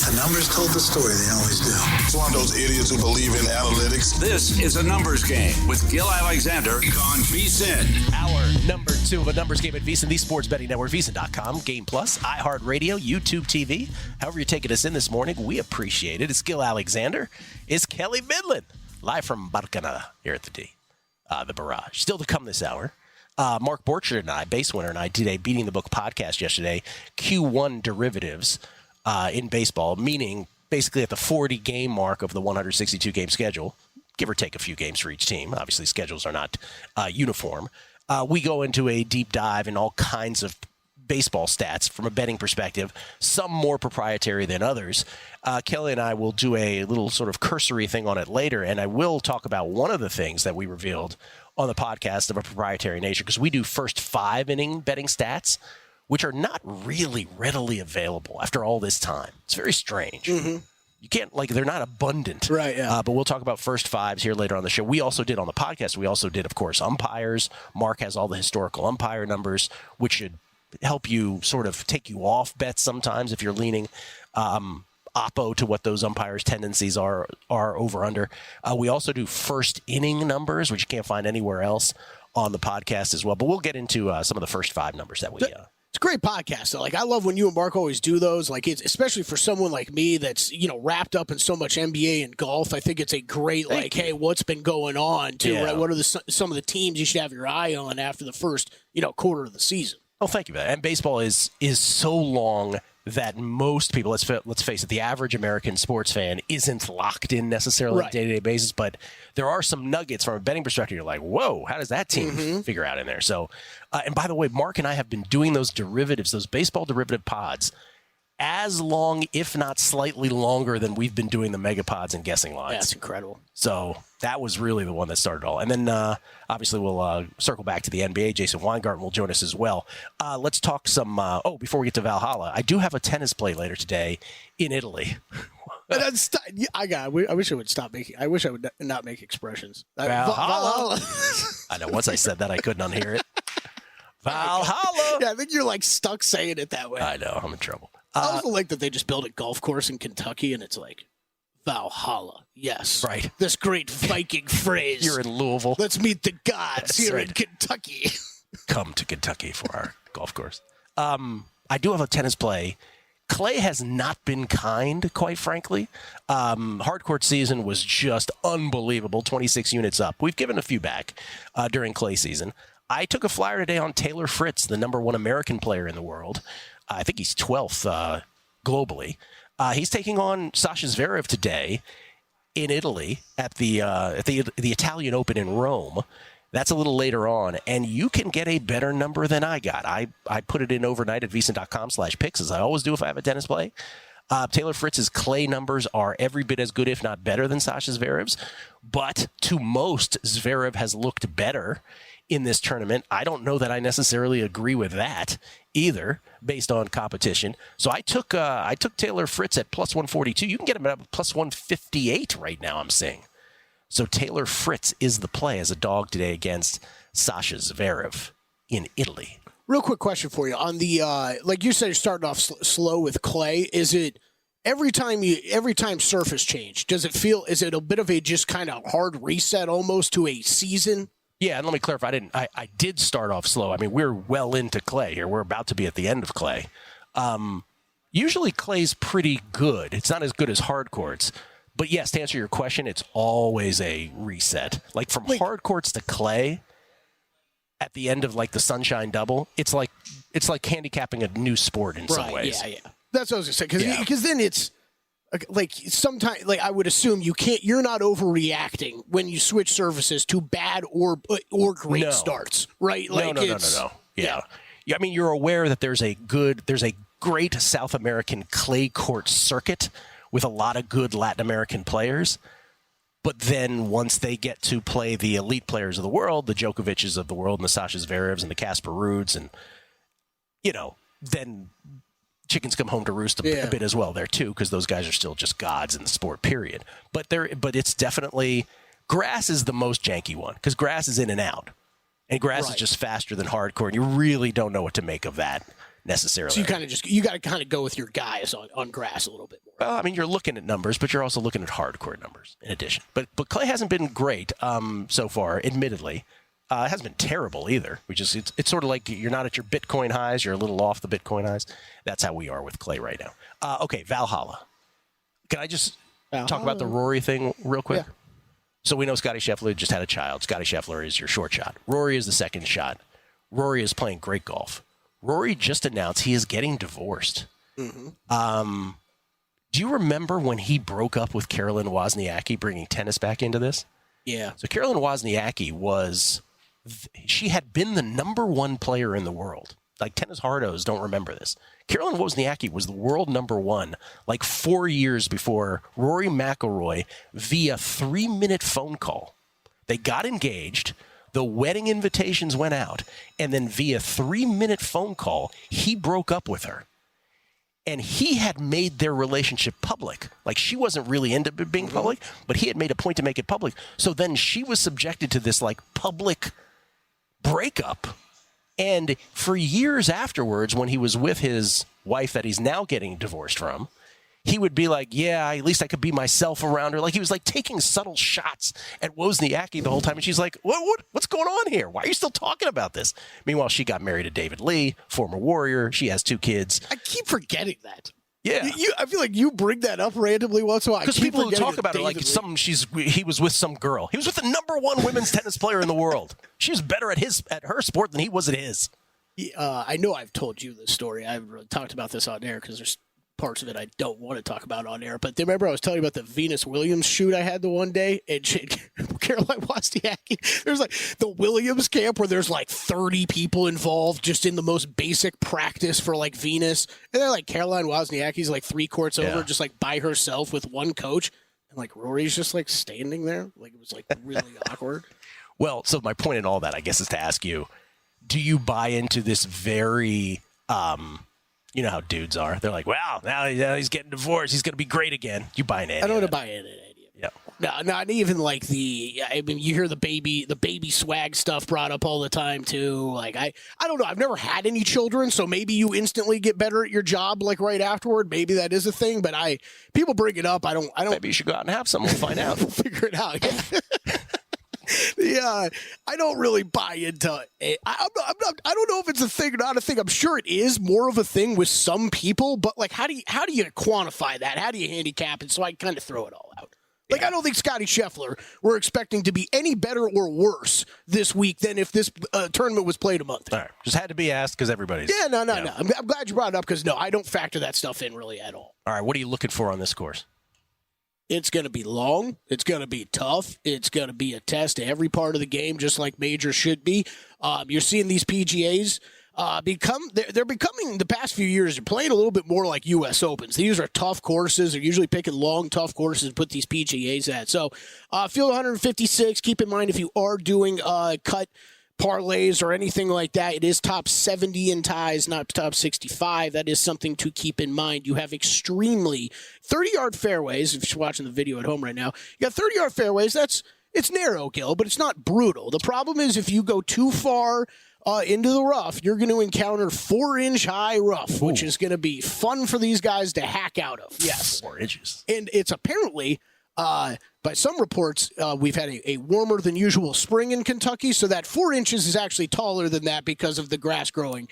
The numbers told the story. They always do. It's one of those idiots who believe in analytics. This is a numbers game with Gill Alexander on VSiN. Hour number 2 of a numbers game at VSiN, the sports betting network, VSiN.com, Game Plus, iHeartRadio, YouTube TV. However you're taking us in this morning, we appreciate it. It's Gill Alexander. It's Kelley Bydlon, live from Bydlon here at the D, the Barrage. Still to come this hour. Mark Borchard and I, Base Winner, and I did a Beating the Book podcast yesterday, Q1 derivatives in baseball, meaning basically at the 40-game mark of the 162-game schedule, give or take a few games for each team. Obviously, schedules are not uniform. We go into a deep dive in all kinds of baseball stats from a betting perspective, some more proprietary than others. Kelley and I will do a little sort of cursory thing on it later, and I will talk about one of the things that we revealed on the podcast of a proprietary nature, because we do first 5-inning betting stats, which are not really readily available after all this time. It's very strange. Mm-hmm. You can't, they're not abundant. Right, yeah. But we'll talk about first fives here later on the show. We also did on the podcast, we also did, of course, umpires. Mark has all the historical umpire numbers, which should help you sort of take you off bets sometimes if you're leaning oppo to what those umpires' tendencies are over under. We also do first inning numbers, which you can't find anywhere else on the podcast as well. But we'll get into some of the first 5 numbers that we It's a great podcast, though. I love when you and Mark always do those. It's especially for someone like me that's, wrapped up in so much NBA and golf. I think it's a great, hey, what's been going on, too, right? What are some of the teams you should have your eye on after the first, quarter of the season? Oh, thank you for that. And baseball is so long that most people, let's face it, the average American sports fan isn't locked in necessarily on a day-to-day basis, but there are some nuggets from a betting perspective. You're like, whoa, how does that team figure out in there? So, and by the way, Mark and I have been doing those derivatives, those baseball derivative pods, as long, if not slightly longer, than we've been doing the mega pods and guessing lines. That's incredible. So that was really the one that started it all. And then obviously we'll circle back to the NBA. Jason Weingarten will join us as well. Let's talk some, before we get to Valhalla, I do have a tennis play later today in Italy. I wish I would stop making, I wish I would not make expressions. Valhalla. I know, once I said that, I couldn't unhear it. Valhalla. Yeah, I think you're stuck saying it that way. I know, I'm in trouble. I also like that they just built a golf course in Kentucky, and it's Valhalla. Yes. Right. This great Viking phrase. You're in Louisville. Let's meet the gods here in Kentucky. Come to Kentucky for our golf course. I do have a tennis play. Clay has not been kind, quite frankly. Hardcourt season was just unbelievable, 26 units up. We've given a few back during Clay season. I took a flyer today on Taylor Fritz, the number 1 American player in the world. I think he's 12th globally. He's taking on Sasha Zverev today in Italy at the Italian Open in Rome. That's a little later on, and you can get a better number than I got. I put it in overnight at VSiN.com/picks, as I always do if I have a tennis play. Taylor Fritz's Clay numbers are every bit as good, if not better, than Sasha Zverev's. But to most, Zverev has looked better in this tournament. I don't know that I necessarily agree with that either, based on competition. So I took Taylor Fritz at plus 142. You can get him at plus 158 right now, I'm seeing. So Taylor Fritz is the play as a dog today against Sasha Zverev in Italy. Real quick question for you. On the, like you said, you're starting off slow with Clay. Is it every time surface change, is it a bit of a just kind of hard reset almost to a season? Yeah, and let me clarify, I did start off slow. I mean, we're well into Clay here. We're about to be at the end of Clay. Usually Clay's pretty good. It's not as good as hard courts. But yes, to answer your question, it's always a reset. From hard courts to Clay at the end of the Sunshine Double, it's like handicapping a new sport in some ways. Yeah. That's what I was going to say. Because then it's sometimes, I would assume you're not overreacting when you switch surfaces to bad or great starts, right? No. Yeah. I mean, you're aware that there's a great South American clay court circuit with a lot of good Latin American players. But then once they get to play the elite players of the world, the Djokovic's of the world and the Sasha Zverevs and the Casper Ruuds, and, then chickens come home to roost a bit as well there too, because those guys are still just gods in the sport, period. But it's definitely, grass is the most janky one, because grass is in and out. And grass is just faster than hardcore, and you really don't know what to make of that necessarily. So you got to kind of go with your guys on grass a little bit more. Well, I mean, you're looking at numbers, but you're also looking at hardcore numbers in addition. But Clay hasn't been great so far, admittedly. It hasn't been terrible either. It's sort of like you're not at your Bitcoin highs. You're a little off the Bitcoin highs. That's how we are with Clay right now. Okay, Valhalla. Can I just talk about the Rory thing real quick? Yeah. So we know Scottie Scheffler just had a child. Scottie Scheffler is your short shot. Rory is the second shot. Rory is playing great golf. Rory just announced he is getting divorced. Mm-hmm. Do you remember when he broke up with Caroline Wozniacki, bringing tennis back into this? Yeah. So Caroline Wozniacki she had been the number one player in the world. Like, tennis hardos don't remember this. Caroline Wozniacki was the world number one like 4 years before Rory McIlroy via 3-minute phone call. They got engaged. The wedding invitations went out. And then via 3-minute phone call, he broke up with her. And he had made their relationship public. Like, she wasn't really into being public, but he had made a point to make it public. So then she was subjected to this, like, public breakup. And for years afterwards, when he was with his wife that he's now getting divorced from, he would be like, yeah, at least I could be myself around her. Like, he was like taking subtle shots at Wozniacki the whole time. And she's like, what's going on here? Why are you still talking about this? Meanwhile, she got married to David Lee, former Warrior. She has 2 kids. I keep forgetting that. Yeah. I feel like you bring that up randomly once in a while. Because people who talk about it like he was with some girl. He was with the number one women's tennis player in the world. She was better at her sport than he was at his. I know I've told you this story. I've talked about this on air because there's parts of it I don't want to talk about on air. But remember I was telling you about the Venus Williams shoot I had the one day? And Caroline Wozniacki, there's like the Williams camp where there's like 30 people involved just in the most basic practice for like Venus. And they're like Caroline Wozniacki's like 3 courts over just like by herself with one coach. And like Rory's just like standing there. Like it was like really awkward. Well, so my point in all that, I guess, is to ask you, do you buy into this very you know how dudes are. They're like, wow, now he's getting divorced. He's going to be great again. You buy an idea. I don't want to buy an idea. Yeah. No, not even like I mean, you hear the baby swag stuff brought up all the time too. Like, I don't know. I've never had any children, so maybe you instantly get better at your job like right afterward. Maybe that is a thing, but people bring it up. I don't. Maybe you should go out and have some. We'll find out. We'll figure it out. Yeah, I don't really buy into it. I don't know if it's a thing or not a thing. I'm sure it is more of a thing with some people, but like, how do you quantify that? How do you handicap it? So I kind of throw it all out. Like, I don't think Scottie Scheffler we're expecting to be any better or worse this week than if this tournament was played a month ago. All right. Just had to be asked because everybody's. Yeah, no. I'm glad you brought it up because, no, I don't factor that stuff in really at all. All right. What are you looking for on this course? It's going to be long. It's going to be tough. It's going to be a test to every part of the game, just like majors should be. You're seeing these PGAs they're becoming, the past few years, they're playing a little bit more like U.S. Opens. These are tough courses. They're usually picking long, tough courses to put these PGAs at. So, field 156, keep in mind if you are doing cut parlays or anything like that, it is top 70 in ties, not top 65. That is something to keep in mind. You have extremely 30-yard fairways. If you're watching the video at home right now, you got 30-yard fairways. It's narrow, Gill, but it's not brutal. The problem is if you go too far into the rough, you're going to encounter 4-inch high rough, which is going to be fun for these guys to hack out of. Yes. 4 inches. And it's apparently, by some reports, we've had a warmer than usual spring in Kentucky, so that 4 inches is actually taller than that because of the grass growing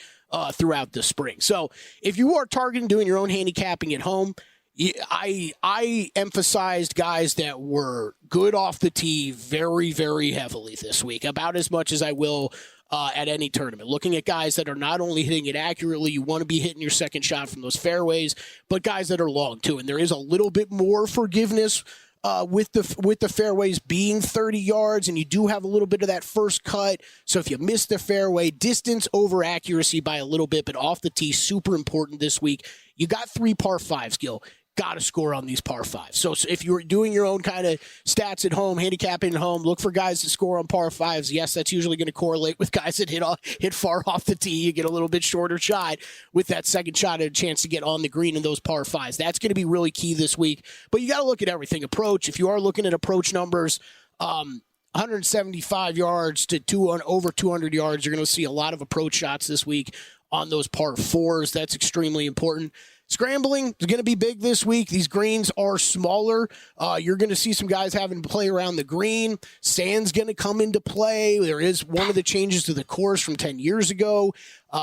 throughout the spring. So if you are targeting doing your own handicapping at home, I emphasized guys that were good off the tee very, very heavily this week, about as much as I will at any tournament. Looking at guys that are not only hitting it accurately, you want to be hitting your second shot from those fairways, but guys that are long too. And there is a little bit more forgiveness with the fairways being 30 yards, and you do have a little bit of that first cut. So if you miss the fairway, distance over accuracy by a little bit, but off the tee, super important this week. You got 3 par 5s, Gill. Got to score on these par 5s. So if you're doing your own kind of stats at home, handicapping at home, look for guys that score on par 5s. Yes, that's usually going to correlate with guys that hit far off the tee. You get a little bit shorter shot with that second shot and a chance to get on the green in those par 5s. That's going to be really key this week. But you got to look at everything. Approach, if you are looking at approach numbers, 175 yards to over 200 yards, you're going to see a lot of approach shots this week. on those par fours. That's extremely important. Scrambling is going to be big this week. These greens are smaller. You're going to see some guys having to play around the green. Sand's going to come into play. There is one of the changes to the course from 10 years ago.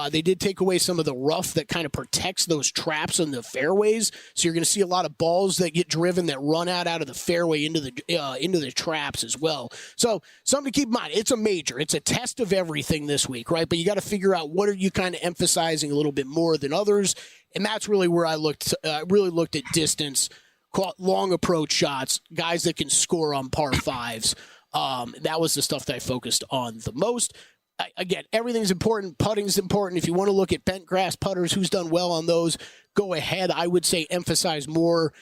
They did take away some of the rough that kind of protects those traps on the fairways. So you're going to see a lot of balls that get driven that run out of the fairway into the traps as well. So something to keep in mind. It's a major. It's a test of everything this week, right? But you got to figure out what are you kind of emphasizing a little bit more than others. And that's really where I really looked at distance, long approach shots, guys that can score on par fives. That was the stuff that I focused on the most. Again, everything's important. Putting's important. If you want to look at bent grass putters, who's done well on those, go ahead. I would say emphasize more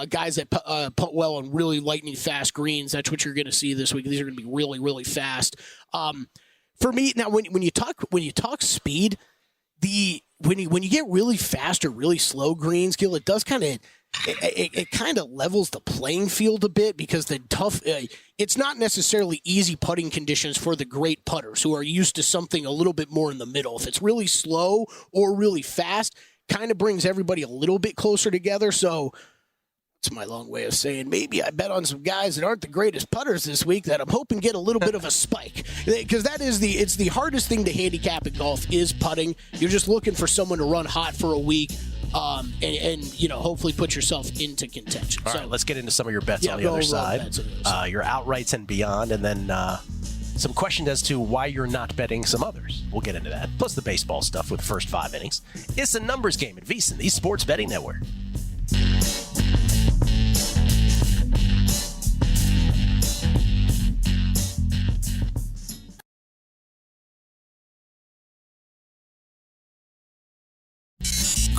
guys that putt well on really lightning fast greens. That's what you're going to see this week. These are going to be really, really fast. For me, now when you talk speed, when you get really fast or really slow greens, Gill, it does kind of it kind of levels the playing field a bit because it's not necessarily easy putting conditions for the great putters who are used to something a little bit more in the middle. If it's really slow or really fast, kind of brings everybody a little bit closer together. So it's my long way of saying maybe I bet on some guys that aren't the greatest putters this week that I'm hoping get a little bit of a spike, because it's the hardest thing to handicap in golf is putting. You're just looking for someone to run hot for a week. And hopefully put yourself into contention. All right, let's get into some of your bets on the other side. Your outrights and beyond, and then some questions as to why you're not betting some others. We'll get into that. Plus the baseball stuff with the first 5 innings. It's a numbers game at VSiN, the Sports Betting Network.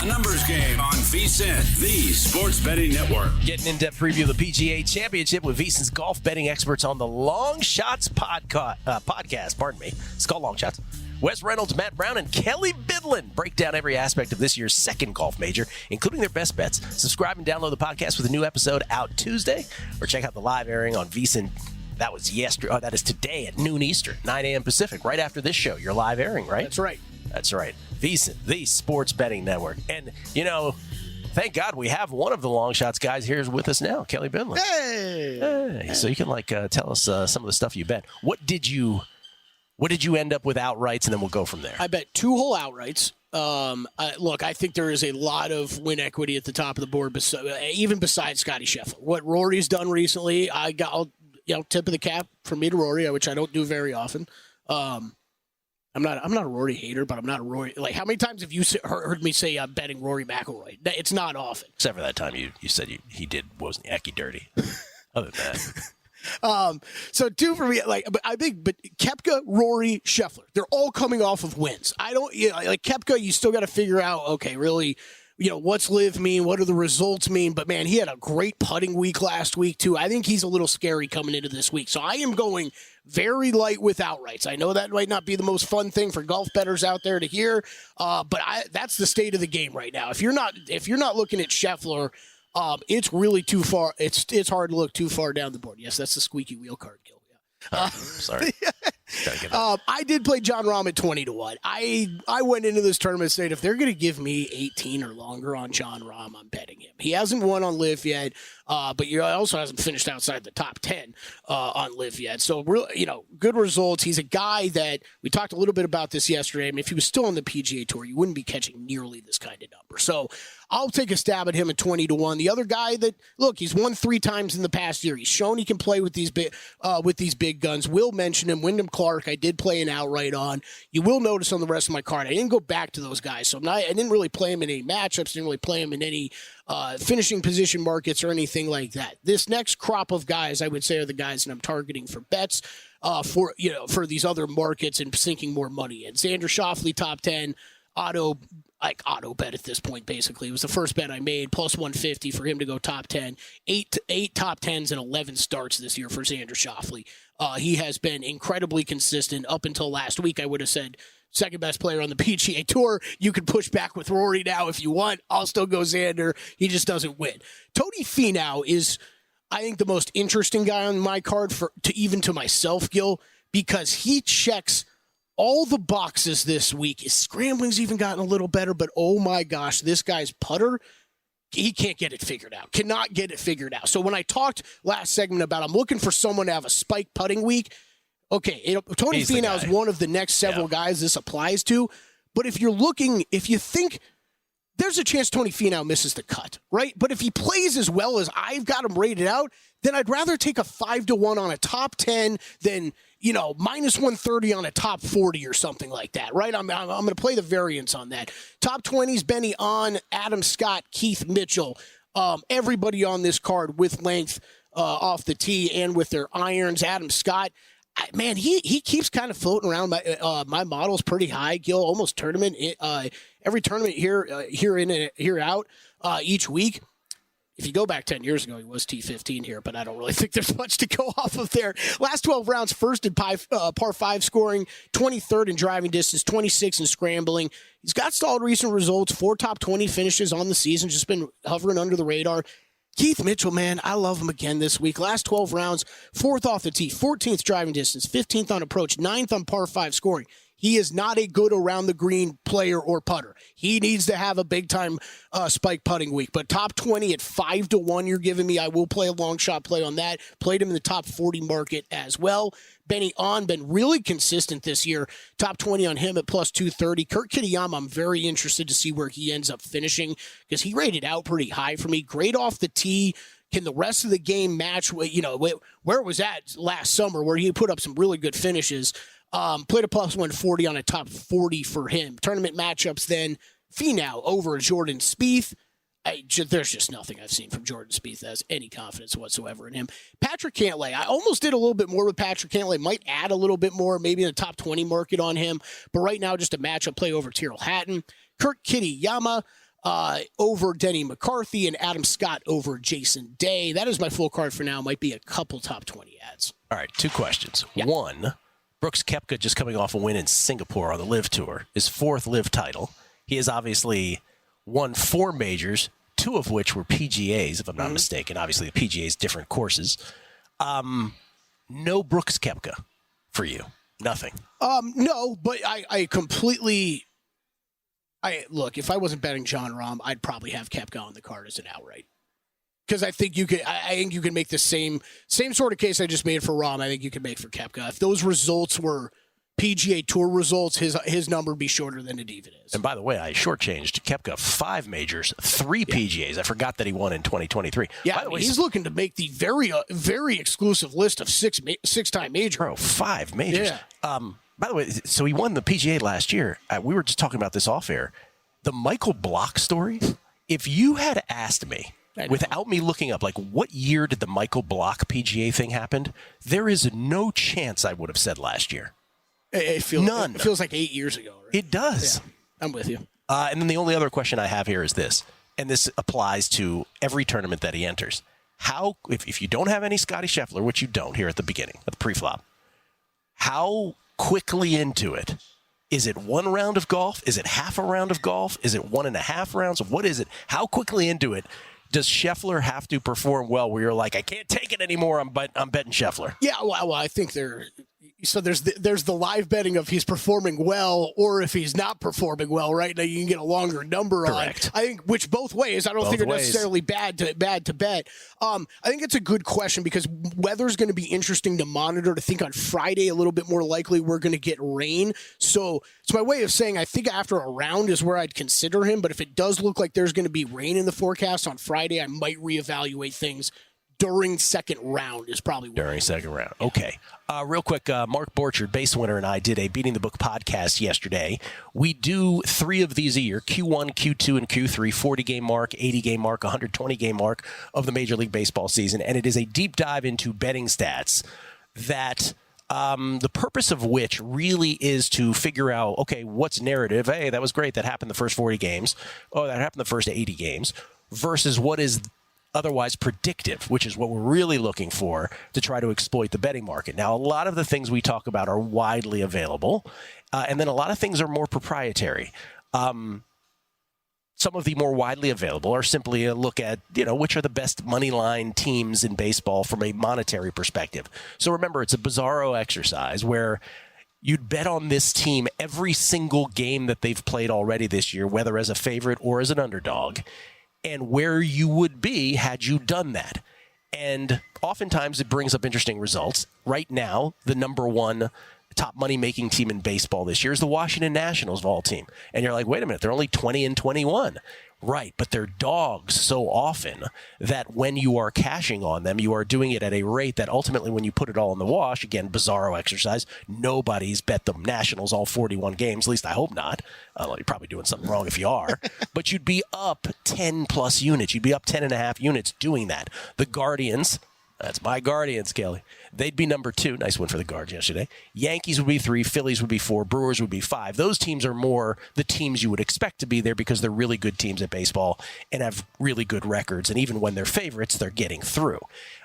A numbers game on VSiN, the Sports Betting Network. Get an in-depth preview of the PGA Championship with VSiN's golf betting experts on the Long Shots podcast. Pardon me. It's called Long Shots. Wes Reynolds, Matt Brown, and Kelley Bydlon break down every aspect of this year's second golf major, including their best bets. Subscribe and download the podcast with a new episode out Tuesday, or check out the live airing on VSiN. That was yesterday. That is today at noon Eastern, 9 a.m. Pacific, right after this show. Your live airing, right? That's right. That's right. VSiN, the Sports Betting Network. And, thank God we have one of the Long Shots guys here with us now, Kelley Bydlon. Hey! So you can, tell us some of the stuff you bet. What did you end up with outrights, and then we'll go from there? I bet 2 whole outrights. Look, I think there is a lot of win equity at the top of the board, even besides Scottie Scheffler. What Rory's done recently, tip of the cap for me to Rory, which I don't do very often. I'm not a Rory hater, but I'm not a Rory. Like, how many times have you heard me say I'm betting Rory McIlroy? It's not often. Except for that time you said he wasn't Ecky dirty. Other than that. So 2 for me, but Koepka, Rory, Scheffler, they're all coming off of wins. Koepka, you still got to figure out, okay, really, what's live mean? What do the results mean? But, man, he had a great putting week last week, too. I think he's a little scary coming into this week. So I am going very light with outrights. I know that might not be the most fun thing for golf bettors out there to hear, but that's the state of the game right now. If you're not looking at Scheffler, it's really too far. It's hard to look too far down the board. Yes, that's the squeaky wheel card, Gill. Sorry. I did play Jon Rahm at 20-1. I went into this tournament saying if they're going to give me 18 or longer on Jon Rahm, I'm betting him. He hasn't won on LIV yet, but he also hasn't finished outside the top 10 on LIV yet. So, good results. He's a guy that we talked a little bit about this yesterday. I mean, if he was still on the PGA Tour, you wouldn't be catching nearly this kind of number. So I'll take a stab at him at 20-1. The other guy he's won 3 times in the past year. He's shown he can play with these big guns. Will mention him. Wyndham Clark, I did play an outright on. You will notice on the rest of my card, I didn't go back to those guys. So I didn't really play him in any matchups, didn't really play him in any finishing position markets or anything like that. This next crop of guys, I would say, are the guys that I'm targeting for bets for these other markets and sinking more money in. Xander Schauffele, top 10, auto bet at this point, basically. It was the first bet I made, plus 150 for him to go top 10. 8 top 10s and 11 starts this year for Xander Schauffele. He has been incredibly consistent. Up until last week, I would have said second best player on the PGA Tour. You can push back with Rory now if you want. I'll still go Xander. He just doesn't win. Tony Finau is, I think, the most interesting guy on my card to myself, Gill, because he checks all the boxes this week. His scrambling's even gotten a little better, but oh my gosh, this guy's putter, he can't get it figured out. Cannot get it figured out. So when I talked last segment about I'm looking for someone to have a spike putting week, okay, Tony Finau is one of the next several guys this applies to. But if you think there's a chance Tony Finau misses the cut, right? But if he plays as well as I've got him rated out, then I'd rather take a 5-1 on a top 10 than, minus 130 on a top 40 or something like that, right? I'm going to play the variance on that. Top 20s, Benny On, Adam Scott, Keith Mitchell, everybody on this card with length off the tee and with their irons. Adam Scott, man, he keeps kind of floating around. My model's pretty high, Gill, almost tournament. Every tournament here in and here out each week. If you go back 10 years ago, he was T15 here, but I don't really think there's much to go off of there. Last 12 rounds, first in par 5 scoring, 23rd in driving distance, 26th in scrambling. He's got solid recent results, 4 top 20 finishes on the season, just been hovering under the radar. Keith Mitchell, man, I love him again this week. Last 12 rounds, 4th off the tee, 14th driving distance, 15th on approach, 9th on par 5 scoring. He is not a good around the green player or putter. He needs to have a big-time spike putting week. But top 20 at 5-1 you're giving me, I will play a long shot play on that. Played him in the top 40 market as well. Benny On, been really consistent this year. Top 20 on him at plus 230. Kurt Kitayama, I'm very interested to see where he ends up finishing because he rated out pretty high for me. Great off the tee. Can the rest of the game match, where it was at last summer where he put up some really good finishes? Played a plus 140 on a top 40 for him. Tournament matchups then, Finau over Jordan Spieth. There's just nothing I've seen from Jordan Spieth that has any confidence whatsoever in him. Patrick Cantlay, I almost did a little bit more with Patrick Cantlay. Might add a little bit more, maybe in the top 20 market on him. But right now, just a matchup play over Tyrrell Hatton. Kurt Kitayama over Denny McCarthy, and Adam Scott over Jason Day. That is my full card for now. Might be a couple top 20 ads. All right, 2 questions. Yeah. 1, Brooks Koepka just coming off a win in Singapore on the LIV Tour, his 4th LIV title. He has obviously won 4 majors, 2 of which were PGAs, if I'm not mistaken. Obviously, the PGA's different courses. No Brooks Koepka for you. Nothing. No, but I completely... look, if I wasn't betting Jon Rahm, I'd probably have Koepka on the card as an outright. Because I think you can make the same sort of case I just made for Rahm. I think you can make for Koepka. If those results were PGA Tour results, his number would be shorter than it even is. And by the way, I shortchanged Koepka 5 majors, 3 PGAs. I forgot that he won in 2023. Yeah, by the way, he's looking to make the very very exclusive list of 6-time major. Bro, 5 majors. Yeah. By the way, so he won the PGA last year. We were just talking about this off air. The Michael Block story. If you had asked me, without me looking up, like, what year did the Michael Block PGA thing happen? There is no chance I would have said last year. None. It feels like 8 years ago. Right? It does. Yeah, I'm with you. And then the only other question I have here is this, and this applies to every tournament that he enters. How, if you don't have any Scottie Scheffler, which you don't here at the beginning, at the pre-flop, how quickly into it? Is it 1 round of golf? Is it half a round of golf? Is it 1.5 rounds? What is it? How quickly into it does Scheffler have to perform well where you're like, I can't take it anymore, I'm betting Scheffler? Yeah, well, I think there's the live betting of he's performing well or if he's not performing well. Right now, you can get a longer number Correct. on. I think which both ways. I don't think are necessarily bad to bet. I think it's a good question because weather's going to be interesting to monitor. To think on Friday, a little bit more likely we're going to get rain. So it's my way of saying I think after a round is where I'd consider him. But if it does look like there's going to be rain in the forecast on Friday, I might reevaluate things. During second round is probably what during second round. Okay. Real quick, Mark Borchard, base winner, and I did a Beating the Book podcast yesterday. We do 3 of these a year, Q1, Q2, and Q3, 40-game mark, 80-game mark, 120-game mark of the Major League Baseball season. And it is a deep dive into betting stats that the purpose of which really is to figure out, okay, what's narrative? Hey, that was great. That happened the first 40 games. Oh, that happened the first 80 games. Versus what is otherwise predictive, which is what we're really looking for to try to exploit the betting market. Now, a lot of the things we talk about are widely available, and then a lot of things are more proprietary. Some of the more widely available are simply a look at, which are the best money line teams in baseball from a monetary perspective. So remember, it's a bizarro exercise where you'd bet on this team every single game that they've played already this year, whether as a favorite or as an underdog, and where you would be had you done that. And oftentimes it brings up interesting results. Right now, the number one top money-making team in baseball this year is the Washington Nationals of all team. And you're like, wait a minute, they're only 20-21. Right, but they're dogs so often that when you are cashing on them, you are doing it at a rate that ultimately when you put it all in the wash, again, bizarro exercise, nobody's bet the Nationals all 41 games, at least I hope not. You're probably doing something wrong if you are. But you'd be up 10-plus units. You'd be up 10.5 units doing that. The Guardians... That's my Guardians, Kelley. They'd be number 2. Nice win for the Guards yesterday. Yankees would be 3. Phillies would be 4. Brewers would be 5. Those teams are more the teams you would expect to be there because they're really good teams at baseball and have really good records. And even when they're favorites, they're getting through.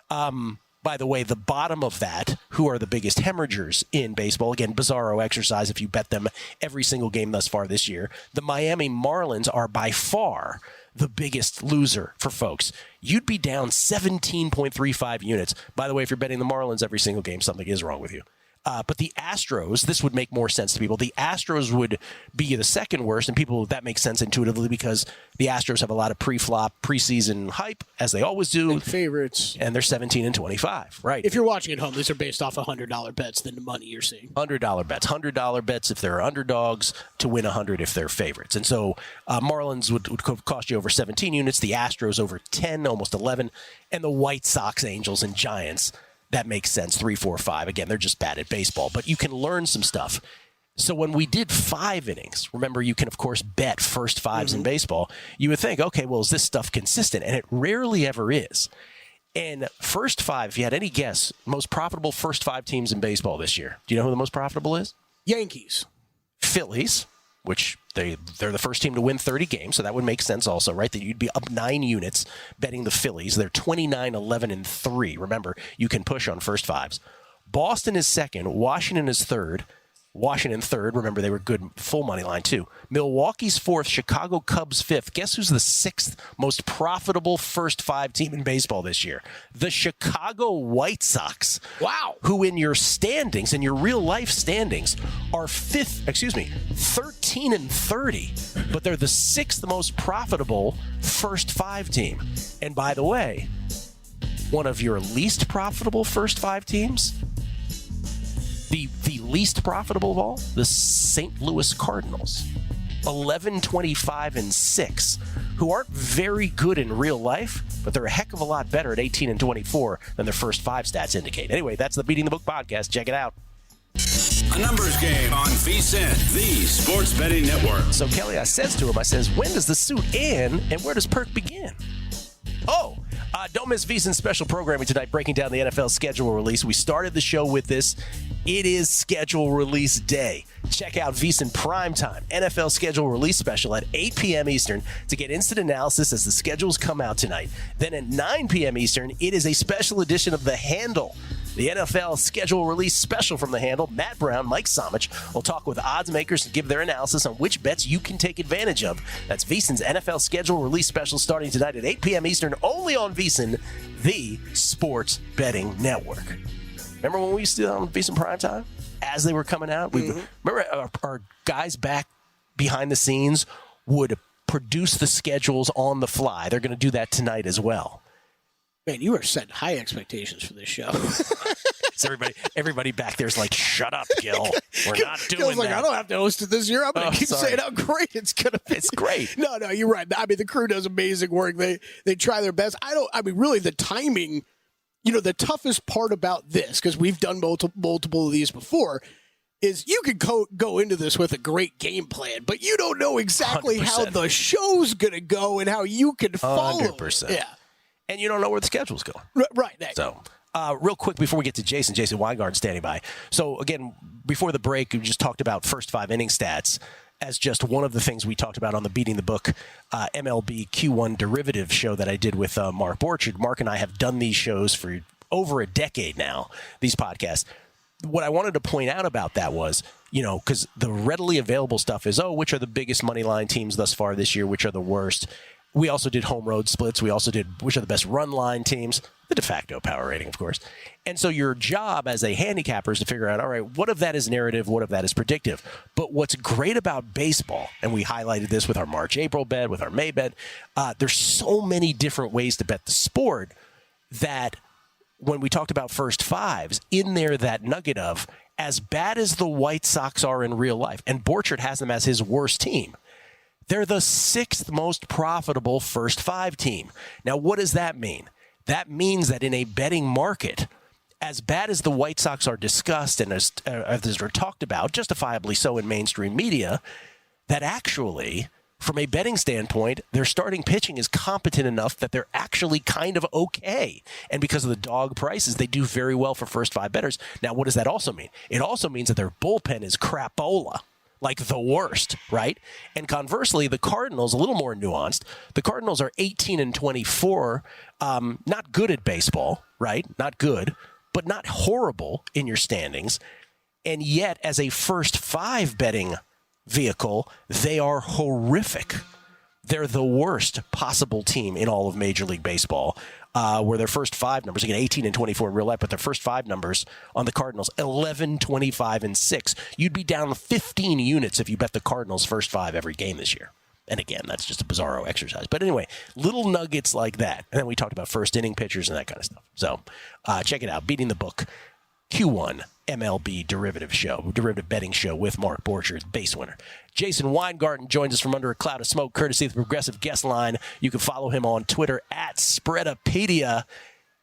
By the way, the bottom of that, who are the biggest hemorrhagers in baseball? Again, bizarro exercise if you bet them every single game thus far this year. The Miami Marlins are by far the biggest loser for folks. You'd be down 17.35 units. By the way, if you're betting the Marlins every single game, something is wrong with you. But the Astros, this would make more sense to people. The Astros would be the second worst, and people, that makes sense intuitively because the Astros have a lot of pre-flop, preseason hype, as they always do. And favorites. And they're 17-25, right? If you're watching at home, these are based off $100 bets than the money you're seeing. $100 bets. $100 bets if they're underdogs to win 100 if they're favorites. And so Marlins would cost you over 17 units, the Astros over 10, almost 11, and the White Sox, Angels, and Giants. That makes sense, 3, 4, 5. Again, they're just bad at baseball, but you can learn some stuff. So when we did 5 innings, remember you can, of course, bet first fives in baseball. You would think, okay, well, is this stuff consistent? And it rarely ever is. And first 5, if you had any guess, most profitable first 5 teams in baseball this year. Do you know who the most profitable is? Yankees. Phillies, which they're the first team to win 30 games, so that would make sense also, right? That you'd be up 9 units betting the Phillies. They're 29-11-3. Remember, you can push on first fives. Boston is second. Washington is third. Washington third. Remember, they were good full money line, too. Milwaukee's fourth. Chicago Cubs fifth. Guess who's the 6th most profitable first 5 team in baseball this year? The Chicago White Sox. Wow. Who in your standings, in your real life standings, are 13-30. But they're the 6th most profitable first 5 team. And by the way, one of your least profitable first 5 teams, the least profitable of all, the St. Louis Cardinals, 11-25-6, who aren't very good in real life, but they're a heck of a lot better at 18-24 than their first 5 stats indicate. Anyway, that's the Beating the Book podcast. Check it out. A numbers game on VSiN, the sports betting network. So Kelley, I says to him, when does the suit end and where does perk begin? Don't miss VSiN's special programming tonight, breaking down the NFL schedule release. We started the show with this. It is schedule release day. Check out VSiN Primetime NFL schedule release special at 8 p.m. Eastern to get instant analysis as the schedules come out tonight. Then at 9 p.m. Eastern, it is a special edition of The Handle, the NFL schedule release special from The Handle. Matt Brown, Mike Somich will talk with odds makers and give their analysis on which bets you can take advantage of. That's VSiN's NFL schedule release special starting tonight at 8 p.m. Eastern, only on VSiN, the sports betting network. Remember when we used to do on VSiN Primetime? As they were coming out, remember our guys back behind the scenes would produce the schedules on the fly. They're going to do that tonight as well. Man, you are setting high expectations for this show. So everybody back there's like, shut up, Gill. We're not doing Gill's like, that. I don't have to host it this year. I'm going to keep saying how great it's going to be. It's great. No, you're right. I mean, the crew does amazing work. They try their best. Really, the timing, the toughest part about this, because we've done multiple of these before, is you could go into this with a great game plan, but you don't know exactly 100%. how the show's going to go and how you can follow 100%. it. Yeah. And you don't know where the schedule's going. Right. So, real quick before we get to Jason Weingarten standing by. So, again, before the break, we just talked about first 5 inning stats as just one of the things we talked about on the Beating the Book MLB Q1 derivative show that I did with Mark Borchard. Mark and I have done these shows for over a decade now, these podcasts. What I wanted to point out about that was, because the readily available stuff is, which are the biggest money line teams thus far this year, which are the worst. We also did home road splits. We also did which are the best run line teams, the de facto power rating, of course. And so your job as a handicapper is to figure out, all right, what of that is narrative, what of that is predictive. But what's great about baseball, and we highlighted this with our March-April bet, with our May bet, there's so many different ways to bet the sport that when we talked about first fives, in there that nugget of as bad as the White Sox are in real life, and Borchert has them as his worst team, they're the 6th most profitable first five team. Now, what does that mean? That means that in a betting market, as bad as the White Sox are discussed and as are talked about, justifiably so in mainstream media, that actually, from a betting standpoint, their starting pitching is competent enough that they're actually kind of okay. And because of the dog prices, they do very well for first five bettors. Now, what does that also mean? It also means that their bullpen is crapola. Like the worst, right? And conversely, the Cardinals, a little more nuanced. The Cardinals are 18-24, not good at baseball, right? Not good, but not horrible in your standings. And yet, as a first five betting vehicle, they are horrific. They're the worst possible team in all of Major League Baseball, where their first five numbers, again, 18-24 in real life, but their first five numbers on the Cardinals, 11, 25, and 6. You'd be down 15 units if you bet the Cardinals' first five every game this year. And again, that's just a bizarro exercise. But anyway, little nuggets like that. And then we talked about first inning pitchers and that kind of stuff. So check it out. Beating the Book, Q1 MLB derivative betting show with Mark Borchert, base winner. Jason Weingarten joins us from under a cloud of smoke, courtesy of the Progressive Guest Line. You can follow him on Twitter at Spreadopedia.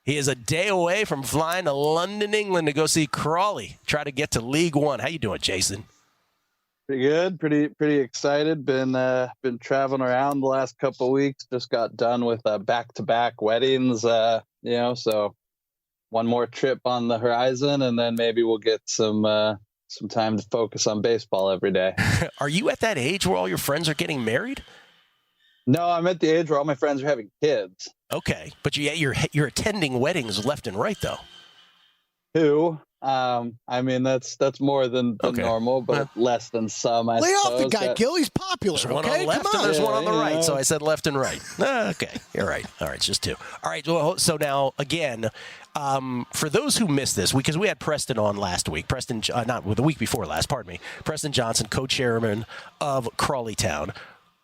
He is a day away from flying to London, England to go see Crawley, try to get to League One. How you doing, Jason? Pretty good. Pretty excited. Been traveling around the last couple of weeks. Just got done with back-to-back weddings. So one more trip on the horizon, and then maybe we'll get some time to focus on baseball every day. Are you at that age where all your friends are getting married? No, I'm at the age where all my friends are having kids. Okay, but you're attending weddings left and right, though. Two. I mean, that's more than normal, but less than some, I Lay suppose. off the guy, Gill. He's popular, There's one on okay? the left Come and on. there's one on the right, Yeah. so I said left and right. Okay, you're right. All right, it's just two. All right, well, so now, again, for those who missed this, because we had Preston on last week, the week before last, pardon me, Preston Johnson, co-chairman of Crawley Town.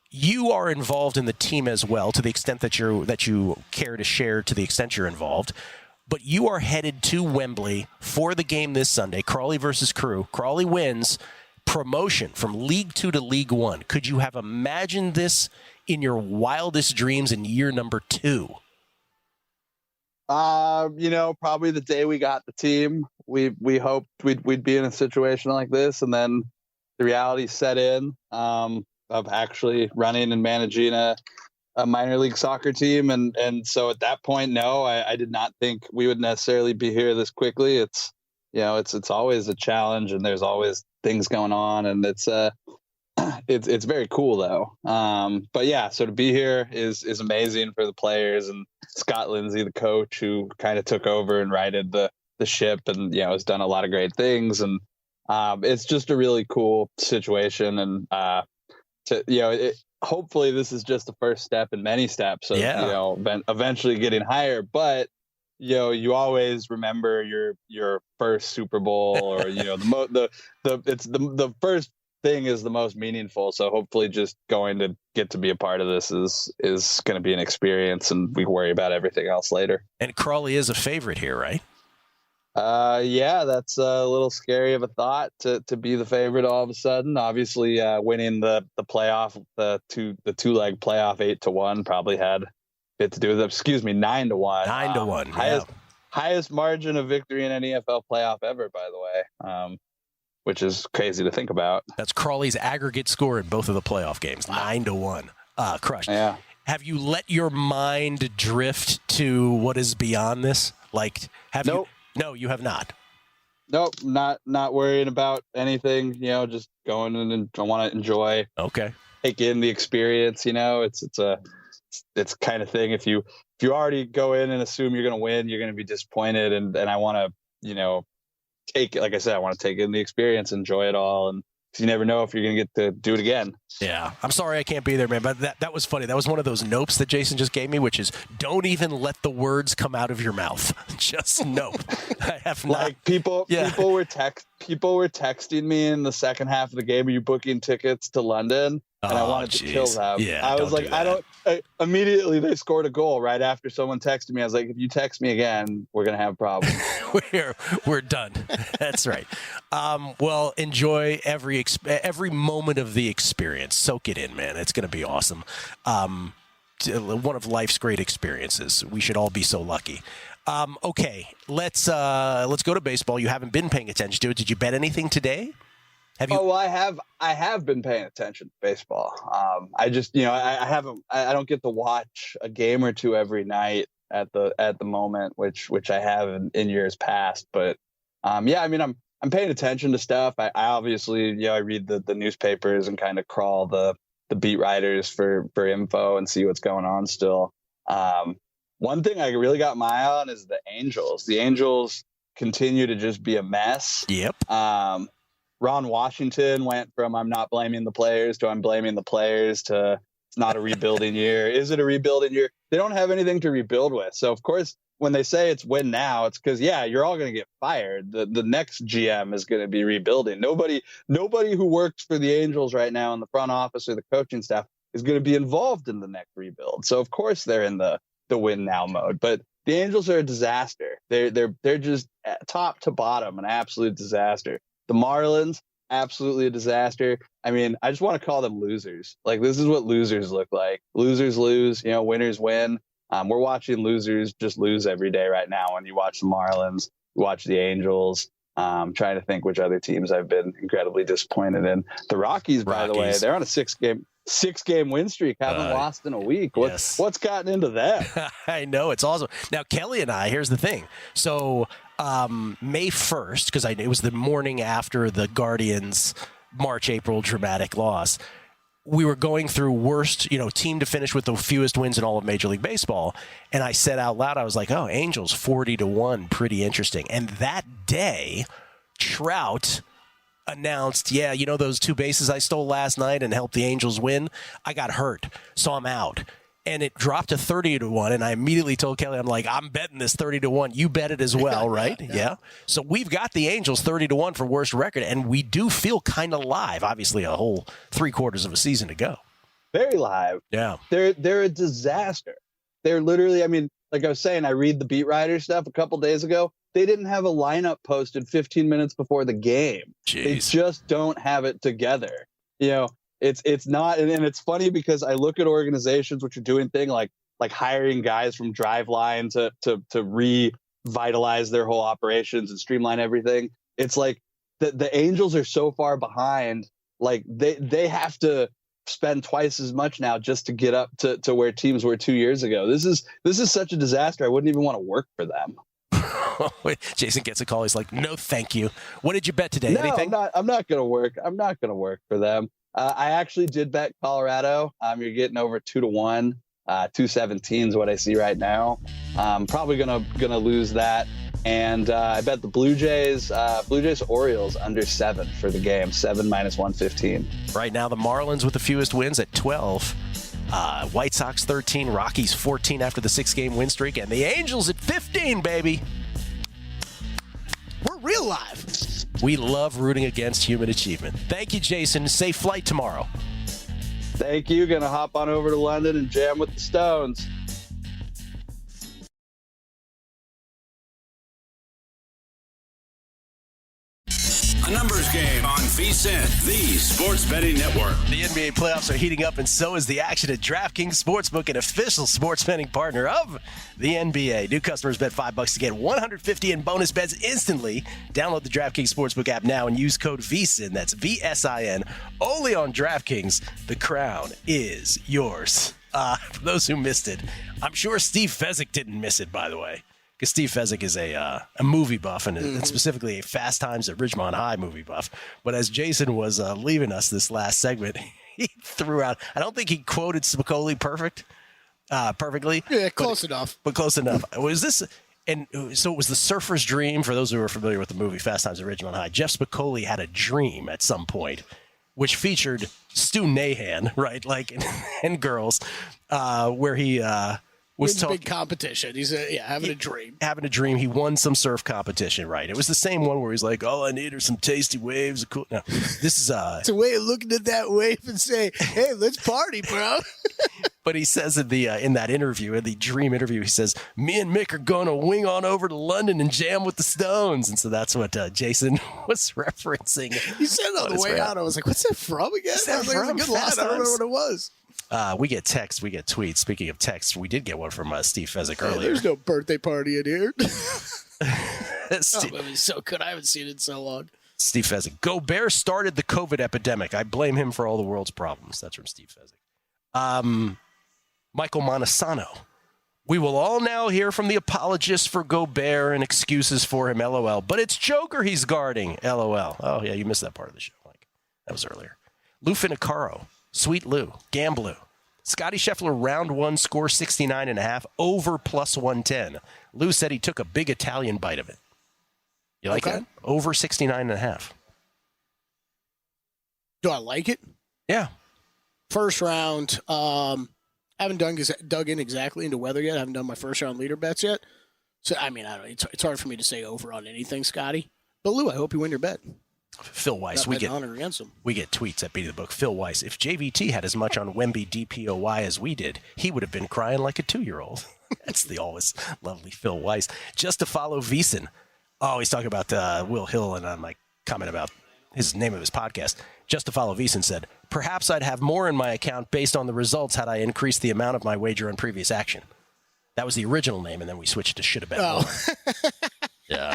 You are involved in the team as well, to the extent that you care to share, to the extent you're involved. But you are headed to Wembley for the game this Sunday, Crawley versus Crew. Crawley wins, promotion from League 2 to League 1. Could you have imagined this in your wildest dreams in year number 2? Probably the day we got the team, we hoped we'd be in a situation like this, and then the reality set in of actually running and managing a minor league soccer team. And so at that point, no, I did not think we would necessarily be here this quickly. It's always a challenge, and there's always things going on, and it's very cool though. But yeah, so to be here is amazing for the players, and Scott Lindsay, the coach, who kind of took over and righted the ship, and has done a lot of great things. And it's just a really cool situation. And hopefully this is just the first step in many steps of, eventually getting higher. But, you always remember your first Super Bowl, or, the first thing is the most meaningful. So hopefully just going to get to be a part of this is going to be an experience, and we worry about everything else later. And Crawley is a favorite here, right? Yeah, that's a little scary of a thought to be the favorite all of a sudden. Obviously, winning the playoff, the two-leg playoff 8-1 probably had a bit to do with it. 9-1. 9-1. Highest margin of victory in an NFL playoff ever, by the way, which is crazy to think about. That's Crawley's aggregate score in both of the playoff games, 9-1. Crushed. Yeah. Have you let your mind drift to what is beyond this? Nope. No, you have not. Nope, not worrying about anything. Just going in, and I want to enjoy. Okay. Take in the experience. It's kind of thing. If you already go in and assume you're going to win, you're going to be disappointed. And I want to, take it. Like I said, I want to take in the experience, enjoy it all, and you never know if you're going to get to do it again. Yeah, I'm sorry I can't be there, man, but that was funny. That was one of those nopes that Jason just gave me, which is don't even let the words come out of your mouth. Just nope. I have not. Like people were texting me in the second half of the game, are you booking tickets to London? And I wanted to kill them. Yeah, I was like, immediately they scored a goal right after someone texted me. I was like, if you text me again, we're going to have problems. we're done. That's right. Well, enjoy every moment of the experience. Soak it in, man. It's going to be awesome. One of life's great experiences. We should all be so lucky. Okay, let's go to baseball. You haven't been paying attention to it. Did you bet anything today? Have you? Oh, I have been paying attention to baseball. I just, I don't get to watch a game or two every night at the moment, which I have in years past. But I'm paying attention to stuff. I obviously, I read the newspapers and kind of crawl the beat writers for info and see what's going on still. One thing I really got my eye on is the Angels. The Angels continue to just be a mess. Yep. Ron Washington went from I'm not blaming the players to I'm blaming the players to it's not a rebuilding year. Is it a rebuilding year? They don't have anything to rebuild with. So, of course, when they say it's win now, it's because, you're all going to get fired. The next GM is going to be rebuilding. Nobody who works for the Angels right now in the front office or the coaching staff is going to be involved in the next rebuild. So, of course, they're in the win now mode. But the Angels are a disaster. They're just top to bottom an absolute disaster. The Marlins, absolutely a disaster. I mean, I just want to call them losers. Like, this is what losers look like. Losers lose, winners win. We're watching losers just lose every day right now. When you watch the Marlins, you watch the Angels. Trying to think which other teams I've been incredibly disappointed in. The Rockies, by the way, they're on a six game win streak. Haven't lost in a week. What's gotten into that? I know, it's awesome. Now, Kelley and I, here's the thing. So May 1st, because it was the morning after the Guardians' March-April dramatic loss, we were going through worst, team to finish with the fewest wins in all of Major League Baseball. And I said out loud, I was like, oh, Angels 40-1, pretty interesting. And that day, Trout announced, those two bases I stole last night and helped the Angels win, I got hurt, so I'm out. And it dropped to 30-1, and I immediately told Kelley, I'm like, I'm betting this 30-1. You bet it as well, right? Yeah. So we've got the Angels 30-1 for worst record, and we do feel kind of live. Obviously, a whole 3/4 of a season to go. Very live. Yeah. They're a disaster. They're literally, like I was saying, I read the beat writer stuff a couple days ago. They didn't have a lineup posted 15 minutes before the game. Jeez. They just don't have it together. It's not, and it's funny because I look at organizations which are doing things like hiring guys from Driveline to revitalize their whole operations and streamline everything. It's like the Angels are so far behind, like they have to spend twice as much now just to get up to where teams were 2 years ago. This is such a disaster. I wouldn't even want to work for them. Jason gets a call. He's like, no, thank you. What did you bet today? No, Anything? I'm not going to work. I'm not going to work for them. I actually did bet Colorado. You're getting over 2-1. 217 is what I see right now. Probably gonna lose that. And I bet the Blue Jays Orioles under 7 for the game. 7 minus 115. Right now, the Marlins with the fewest wins at 12. White Sox 13, Rockies 14 after the 6-game win streak, and the Angels at 15, baby. We're real live. We love rooting against human achievement. Thank you, Jason. Safe flight tomorrow. Thank you. Gonna hop on over to London and jam with the Stones. A numbers game on VSiN, the sports betting network. The NBA playoffs are heating up, and so is the action at DraftKings Sportsbook, an official sports betting partner of the NBA. New customers bet $5 to get $150 in bonus bets instantly. Download the DraftKings Sportsbook app now and use code VSiN. That's VSIN. Only on DraftKings. The crown is yours. For those who missed it, I'm sure Steve Fezzik didn't miss it, by the way. Because Steve Fezzik is a movie buff, and specifically a Fast Times at Ridgemont High movie buff. But as Jason was leaving us this last segment, he threw out, I don't think he quoted Spicoli perfectly. Yeah, close enough. But close enough. Was this, and so it was the surfer's dream, for those who are familiar with the movie Fast Times at Ridgemont High. Jeff Spicoli had a dream at some point which featured Stu Nahan, right? Like, and girls, where he was talking big competition. He's having a dream. Having a dream. He won some surf competition, right? It was the same one where he's like, "All I need are some tasty waves." Cool. No, this is it's a way of looking at that wave and say, "Hey, let's party, bro." But he says in that interview, in the dream interview, he says, "Me and Mick are going to wing on over to London and jam with the Stones." And so that's what Jason was referencing. He said it on the way out. I was like, "What's that from again?" That was a good line. I don't know what it was. We get texts, we get tweets. Speaking of texts, we did get one from Steve Fezzik earlier. There's no birthday party in here. Steve, movie's so good. I haven't seen it in so long. Steve Fezzik. Gobert started the COVID epidemic. I blame him for all the world's problems. That's from Steve Fezzik. Michael Montesano. We will all now hear from the apologists for Gobert and excuses for him, LOL. But it's Joker he's guarding, LOL. Oh, yeah, you missed that part of the show, Mike. That was earlier. Lou Finicaro. Sweet Lou, Gamblu. Scotty Scheffler, round one, score 69.5, over plus 110. Lou said he took a big Italian bite of it. You like that? Over 69.5. Do I like it? Yeah. First round, haven't dug in exactly into weather yet. I haven't done my first round leader bets yet. So, I mean, I don't know. It's hard for me to say over on anything, Scotty. But Lou, I hope you win your bet. Phil Weiss, we get tweets at Beat of the Book. Phil Weiss, if JVT had as much on Wemby DPOY as we did, he would have been crying like a 2-year-old. That's the always lovely Phil Weiss. Just to follow VSiN. Oh, he's talking about Will Hill and my comment about his name of his podcast. Just to follow VSiN said, perhaps I'd have more in my account based on the results had I increased the amount of my wager on previous action. That was the original name, and then we switched to should have bet more. Yeah.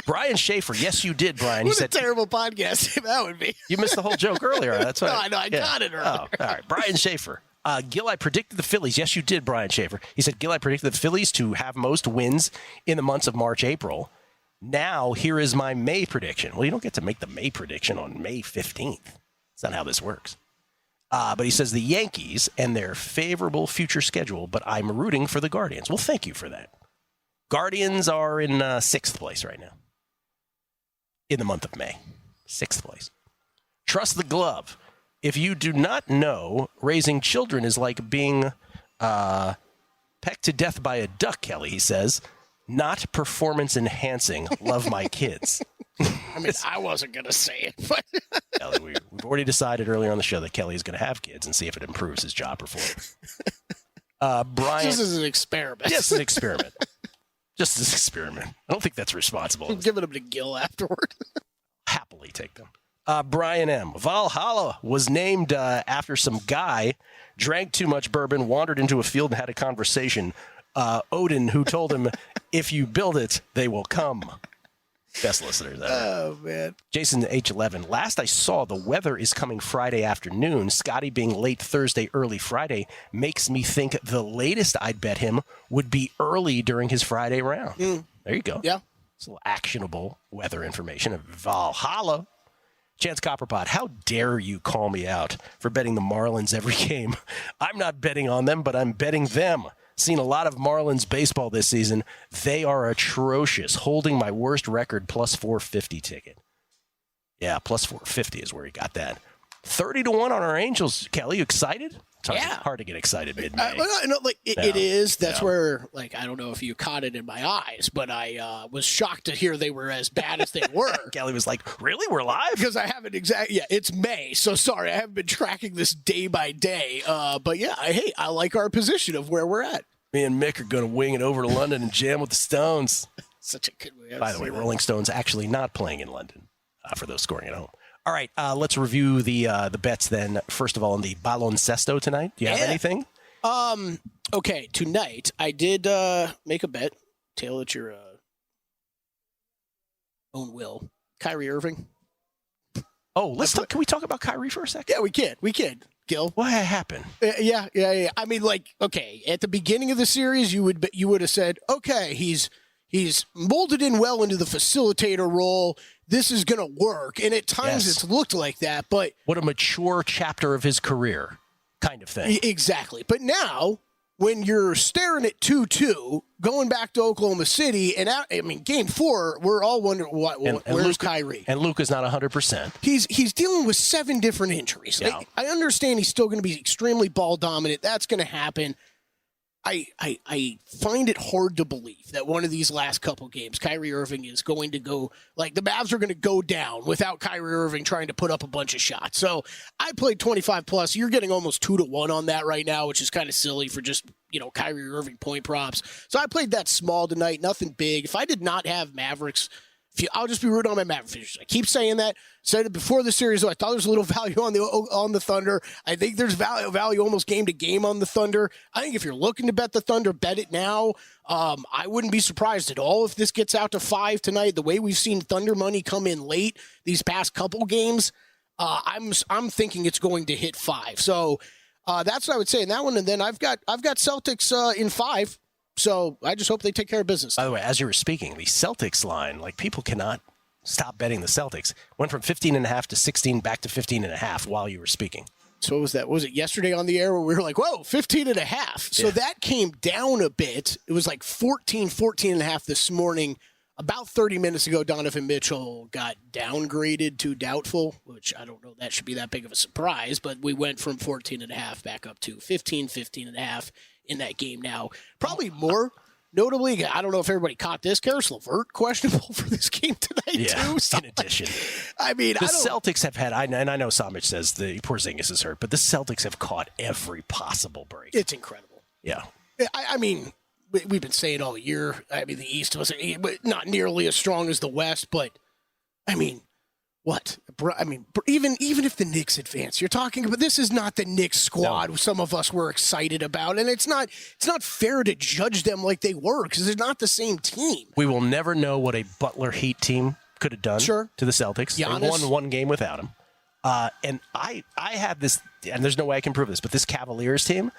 Brian Schaefer. Yes, you did, Brian. What a terrible podcast that would be. You missed the whole joke earlier. That's right. No, I know. I got it earlier. Oh, all right. Brian Schaefer. Gill, I predicted the Phillies. Yes, you did, Brian Schaefer. He said, Gill, I predicted the Phillies to have most wins in the months of March, April. Now, here is my May prediction. Well, you don't get to make the May prediction on May 15th. That's not how this works. But he says the Yankees and their favorable future schedule, but I'm rooting for the Guardians. Well, thank you for that. Guardians are in 6th place right now. In the month of May. 6th place. Trust the glove. If you do not know, raising children is like being pecked to death by a duck, Kelley, he says. Not performance enhancing. Love my kids. I mean, I wasn't going to say it, but Kelley, we've already decided earlier on the show that Kelley is going to have kids and see if it improves his job performance. Brian, this is an experiment. Just an experiment. Just as an experiment. I don't think that's responsible. I'm giving them to Gill afterward. Happily take them. Brian M. Valhalla was named after some guy drank too much bourbon, wandered into a field and had a conversation. Odin, who told him, if you build it, they will come. Best listeners ever. Oh, man. Jason H11. Last I saw, the weather is coming Friday afternoon. Scotty being late Thursday, early Friday makes me think the latest I'd bet him would be early during his Friday round. There you go. Yeah. It's a little actionable weather information of Valhalla. Chance Copperpot, how dare you call me out for betting the Marlins every game? I'm not betting on them, but I'm betting them. Seen a lot of Marlins baseball this season. They are atrocious, holding my worst record plus 450 ticket. Yeah, plus 450 is where he got that. 30-1 on our Angels. Kelley, you excited? It's hard to get excited mid-May. It is. That's where, I don't know if you caught it in my eyes, but I was shocked to hear they were as bad as they were. Kelley was like, really? We're live? Because I haven't it's May, so sorry. I haven't been tracking this day by day. But yeah, I like our position of where we're at. Me and Mick are going to wing it over to London and jam with the Stones. Such a good way. By the way, Rolling Stones actually not playing in London for those scoring at home. All right, let's review the bets then. First of all, in the baloncesto tonight. Do you have anything? Okay, tonight I did make a bet. Tail at your own will. Kyrie Irving. Oh, can we talk about Kyrie for a second? Yeah, we can. Gill. What happened? Yeah. I mean, okay, at the beginning of the series, you would have said, okay, he's molded in well into the facilitator role. This is going to work. And at times it's looked like that, but what a mature chapter of his career kind of thing. Exactly. But now when you're staring at 2-2, going back to Oklahoma City, and Game 4, we're all wondering where's Kyrie? And Luka's not 100%. He's dealing with 7 different injuries. Yeah. I understand he's still going to be extremely ball dominant. That's going to happen. I find it hard to believe that one of these last couple games, Kyrie Irving is going to go, like the Mavs are going to go down without Kyrie Irving trying to put up a bunch of shots. So I played 25 plus. You're getting almost 2-1 on that right now, which is kind of silly for just, Kyrie Irving point props. So I played that small tonight, nothing big. If I did not have Mavericks, I'll just be rooting on my Maverick finishers. I keep saying that. Said it before the series. I thought there was a little value on the Thunder. I think there's value almost game to game on the Thunder. I think if you're looking to bet the Thunder, bet it now. I wouldn't be surprised at all if this gets out to 5 tonight. The way we've seen Thunder money come in late these past couple games, I'm thinking it's going to hit 5. So that's what I would say in that one. And then I've got Celtics in 5. So I just hope they take care of business. By the way, as you were speaking, the Celtics line, people cannot stop betting the Celtics. Went from 15.5 to 16 back to 15.5 while you were speaking. So what was that? Was it yesterday on the air where we were like, whoa, 15.5? So that came down a bit. It was like 14.5 this morning. About 30 minutes ago, Donovan Mitchell got downgraded to doubtful, which I don't know that should be that big of a surprise, but we went from 14.5 back up to 15.5 in that game now. Probably more notably, I don't know if everybody caught this, Karis LeVert questionable for this game tonight too. So, in addition. The Celtics have had, and I know Samich says the Porzingis is hurt, but the Celtics have caught every possible break. It's incredible. Yeah. We've been saying all year, the East was not nearly as strong as the West, but what? Even if the Knicks advance, you're talking about this is not the Knicks squad some of us were excited about, and it's not fair to judge them like they were because they're not the same team. We will never know what a Butler Heat team could have done to the Celtics. Giannis. They won one game without him. And I have this, and there's no way I can prove this, but this Cavaliers team,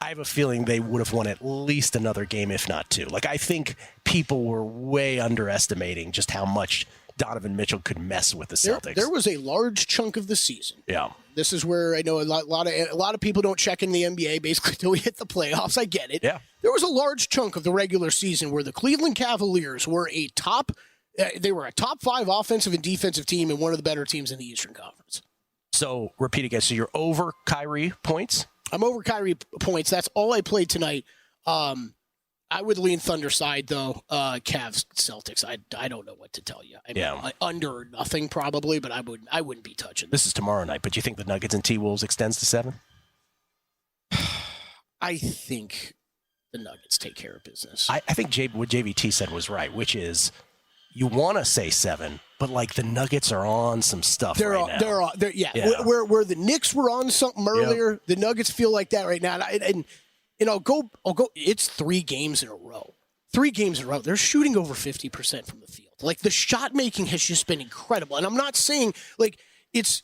I have a feeling they would have won at least another game, if not 2. I think people were way underestimating just how much Donovan Mitchell could mess with the Celtics. There was a large chunk of the season. Yeah. This is where I know a lot of people don't check in the NBA basically until we hit the playoffs. I get it. Yeah. There was a large chunk of the regular season where the Cleveland Cavaliers were a top 5 offensive and defensive team and one of the better teams in the Eastern Conference. So, repeat again. So, you're over Kyrie points? I'm over Kyrie points. That's all I played tonight. I would lean Thunder side, though. Cavs, Celtics, I don't know what to tell you. Under or nothing probably, but I wouldn't be touching this. This is tomorrow night, but you think the Nuggets and T-Wolves extends to 7? I think the Nuggets take care of business. I think what JVT said was right, which is you want to say 7, but the Nuggets are on some stuff now. Where the Knicks were on something earlier, the Nuggets feel like that right now. And I'll go. It's 3 games in a row. 3 games in a row. They're shooting over 50% from the field. The shot making has just been incredible. And I'm not saying it's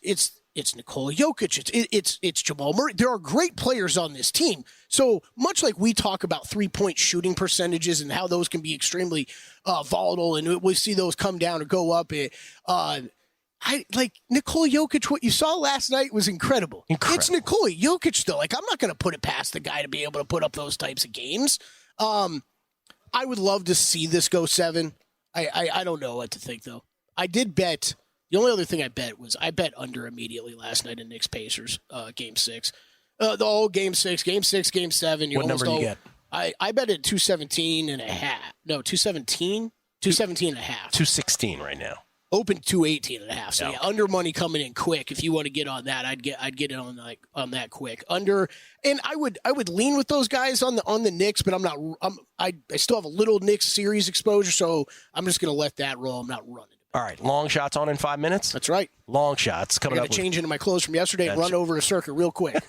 Nikola Jokic. It's Jamal Murray. There are great players on this team. So much like we talk about 3-point shooting percentages and how those can be extremely volatile, and we see those come down or go up. Nikola Jokic, what you saw last night was incredible. It's Nikola Jokic, though. I'm not going to put it past the guy to be able to put up those types of games. I would love to see this go 7. I don't know what to think, though. I did bet. The only other thing I bet was I bet under immediately last night in Knicks Pacers, Game 6. The whole Game 6, Game 6, Game 7. What number did you get? I bet at 217.5. No, 217? 217.5. 216 right now. Open 218.5. So under money coming in quick. If you want to get on that, I'd get it on that quick. Under, and I would lean with those guys on the Knicks, but I still have a little Knicks series exposure, so I'm just going to let that roll. I'm not running. All right, long shots on in 5 minutes. That's right. Long shots coming up. I'm going to change into my clothes from yesterday and run over a circuit real quick.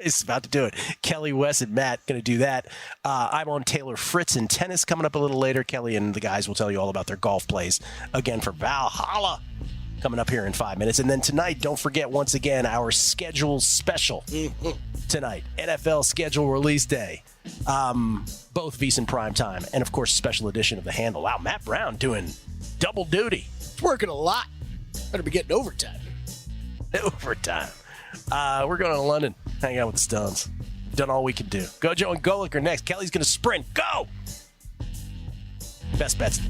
It's about to do it. Kelley, Wes, and Matt going to do that. I'm on Taylor Fritz in tennis coming up a little later. Kelley and the guys will tell you all about their golf plays again for Valhalla coming up here in 5 minutes. And then tonight, don't forget once again our schedule special tonight. NFL schedule release day. Both VSiN Primetime and, of course, special edition of The Handle. Wow, Matt Brown doing double duty. It's working a lot. Better be getting overtime. Overtime. We're going to London, hang out with the Stones. done all we can do. Gojo and Golick are next. Kelley's going to sprint. Go! Best bets.